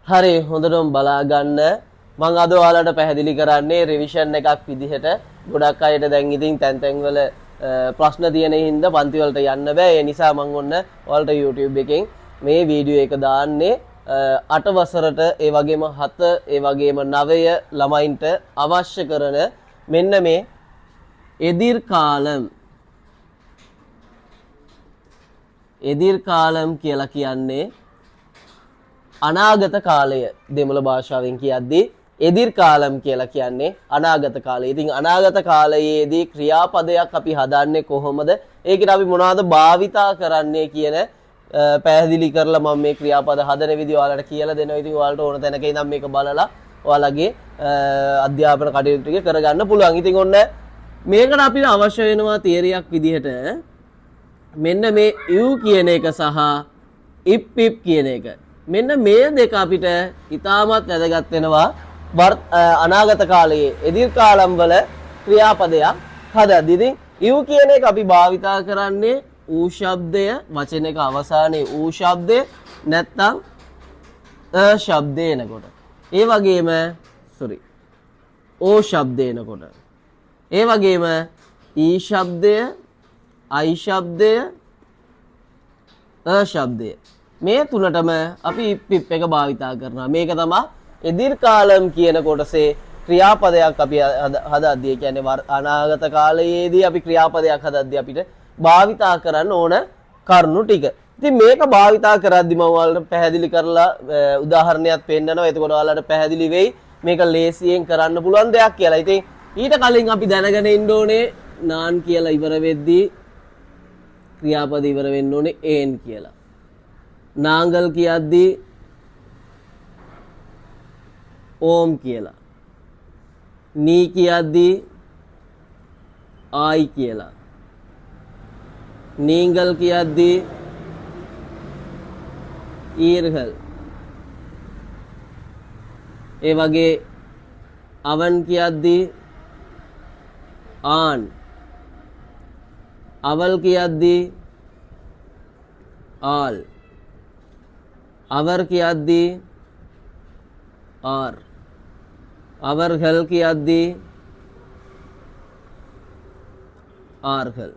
හරි හොඳටම බලා ගන්න මම අද ඔයාලට පැහැදිලි කරන්නේ රිවිෂන් එකක් විදිහට ගොඩක් අයට දැන් ඉතින් තැන් තැන් වල ප්‍රශ්න තියෙන හින්දා පන්ති වලට යන්න බෑ ඒ නිසා මම ඔන්න ඔයාලට YouTube එකෙන් මේ වීඩියෝ එක දාන්නේ 8 වසරට ඒ වගේම 7 ඒ වගේම 9 ළමයින්ට අවශ්‍ය කරන මෙන්න මේ එදිර්කාලම් කියලා කියන්නේ අනාගත කාලය දෙමළ භාෂාවෙන් කියද්දී එදිර්කාලම් කියලා කියන්නේ අනාගත කාලය. ඉතින් අනාගත කාලයේදී ක්‍රියාපදයක් අපි හදන්නේ කොහොමද? ඒකට අපි මොනවද භාවිතා කරන්නේ කියන පැහැදිලි කරලා මම මේ ක්‍රියාපද හදන විදිහ ඔයාලට කියලා දෙනවා. ඉතින් ඔයාලට ඕන තැනක ඉඳන් මේක බලලා ඔයාලගේ අධ්‍යාපන කටයුතු ටික කරගන්න පුළුවන්. ඉතින් ඔන්න මේකට අපිට අවශ්‍ය වෙනවා තියරියක් විදිහට මෙන්න මේ you කියන එක සහ if කියන එක. මෙන්න මේ දෙක අපිට ඉතාමත් වැදගත් වෙනවා අනාගත කාලයේ එදිර්කාලම් වල ක්‍රියාපදයක් හදද්දී. ඉතින් you කියන එක අපි භාවිතා කරන්නේ ඌ ශබ්දය වචනයක අවසානයේ ඌ ශබ්දය නැත්නම් ශබ්දය එනකොට. ඒ වගේම ඕ ශබ්දය එනකොට. ඒ වගේම ඊ ශබ්දය අයි ශබ්දය ශබ්දය මේ තුනටම අපි ඉප් එක භාවිතා කරනවා. මේක තමයි එදිර්කාලම් කියන කොටසේ ක්‍රියාපදයක් අපි හදද්දී කියන්නේ අනාගත කාලයේදී අපි ක්‍රියාපදයක් හදද්දී අපිට භාවිතා කරන්න ඕන කරුණු ටික. ඉතින් මේක භාවිතා කරද්දී මම ඔයාලට පැහැදිලි කරලා උදාහරණයක් පෙන්නනවා. එතකොට ඔයාලට පැහැදිලි වෙයි මේක ලේසියෙන් කරන්න පුළුවන් දෙයක් කියලා. ඉතින් ඊට කලින් අපි දැනගෙන ඉන්න ඕනේ නාන් කියලා ඉවර වෙද්දී ක්‍රියාපද ඉවර වෙන්න ඕනේ ඒන් කියලා. නාංගල් කියද්දී ඕම් කියලා. නී කියද්දී ආයි කියලා. නීංගල් කියද්දී ඊර්ගල්. ඒ වගේ අවන් කියද්දී ආන්. අවල් කියද්දී ආල්. අවර් කියද්දී ආර්. අවර්ගල් කියද්දී ආර්ගල්.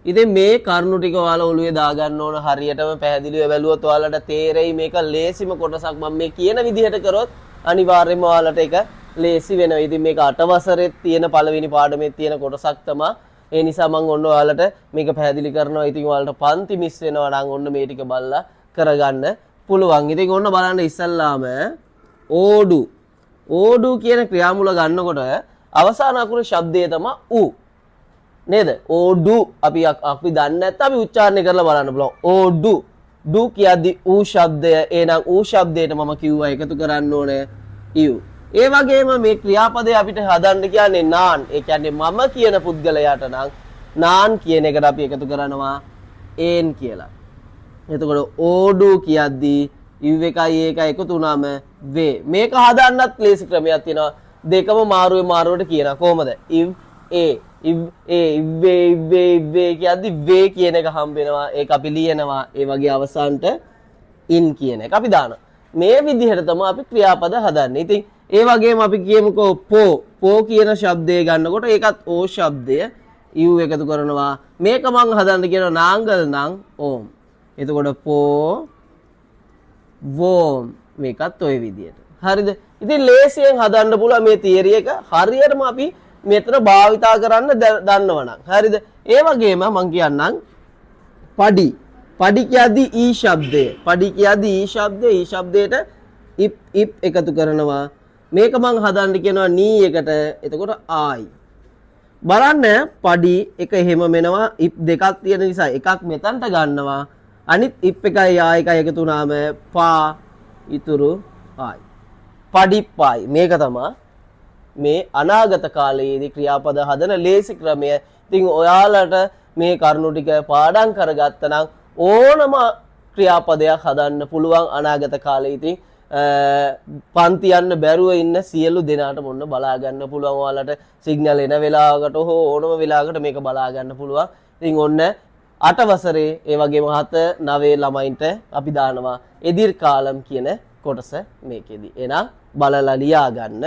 ඉතින් මේ කරුණු ටික ඔයාලා ඔළුවේ දාගන්න ඕන හරියටම පැහැදිලිව බැලුවොත් ඔයාලට තේරෙයි මේක ලේසිම කොටසක්. මම මේ කියන විදිහට කරොත් අනිවාර්යයෙන්ම ඔයාලට ඒක ලේසි වෙනවා. ඉතින් මේක 8 වසරේ තියෙන පළවෙනි පාඩමේ තියෙන කොටසක් තමයි. ඒ නිසා මම ඔන්න ඔයාලට මේක පැහැදිලි කරනවා. ඉතින් ඔයාලට පන්ති මිස් වෙනවා නම් ඔන්න මේ ටික බලලා කරගන්න පුළුවන්. ඉතින් ඔන්න බලන්න ඉස්සල්ලාම ඕඩු කියන ක්‍රියාමුල ගන්නකොට අවසාන අකුරු ශබ්දය තමයි ඌ. නේද? ඕඩු අපි දන්නේ නැත්නම් අපි උච්චාරණය කරලා බලන්න පුළුවන්. ඕඩු. ඩු කියද්දි ඌ ශබ්දය. එහෙනම් ඌ ශබ්දයට මම කිව්වා එකතු කරන්න ඕනේ you. ඒ වගේම මේ ක්‍රියාපදේ අපිට හදන්න කියන්නේ නාන්. ඒ කියන්නේ මම කියන පුද්ගලයාට නම් නාන් කියන එකට අපි එකතු කරනවා ඒන් කියලා. එතකොට ඕඩු කියද්දී ඉව් එකයි ඒක එකතු වුණාම වේ. මේක හදන්නත් ලේසි ක්‍රමයක් තියෙනවා. දෙකම මාරුවට කියනවා. කොහමද? ඉව් ඒ කියද්දී වේ කියන එක හම්බ වෙනවා. ඒක අපි ලියනවා. ඒ වගේ අවසානට ඉන් කියන එක අපි දානවා. මේ විදිහට තමයි අපි ක්‍රියාපද හදන්නේ. ඉතින් ඒ වගේම අපි කියමුකෝ පෝ කියන ශබ්දය ගන්නකොට ඒකත් ඕ ශබ්දය ඉව් එකතු කරනවා. මේක මං හදන්න කියනවා නාංගල් නම් ඕම්. එතකොට පෝ වෝම් මේකත් ඔය විදියට. හරිද? ඉතින් ලේසියෙන් හදන්න පුළුවන් මේ තියරි එක හරියටම අපි මෙතන භාවිතා කරන්න දන්නවනම්. හරිද? ඒ වගේම මං කියන්නම් පඩි. පඩි කියද්දී ඊ ශබ්දය. පඩි කියද්දී ඊ ශබ්දය. ඊ ශබ්දයට ඉප් එකතු කරනවා. මේක මං හදන්න කියනවා නී එකට. එතකොට ආයි. බලන්න පඩි එක එහෙම මෙනවා. ඉප් දෙකක් තියෙන නිසා එකක් මෙතනට ගන්නවා. අනිත් ඉප් එකයි ආ එකයි එකතු වුණාම පා ඉතුරු ආයි. පඩිප්පයි. මේක තමයි මේ අනාගත කාලයේදී ක්‍රියාපද හදන ලේසි ක්‍රමය. ඉතින් ඔයාලට මේ කරුණු ටික පාඩම් කරගත්තා නම් ඕනම ක්‍රියාපදයක් හදන්න පුළුවන් අනාගත කාලේ. ඉතින් පන්ති යන්න බැරුව ඉන්න සියලු දෙනාට මොන්න බලා ගන්න පුළුවන්. ඔයාලට සිග්නල් එන වෙලාවකට හෝ ඕනම වෙලාවකට මේක බලා ගන්න පුළුවන්. ඉතින් ඔන්න 8 වසරේ ඒ වගේම 7 9 ළමයින්ට අපි දානවා එදිර්කාලම් කියන කොටස මේකෙදි. එහෙනම් බලලා ලියා ගන්න.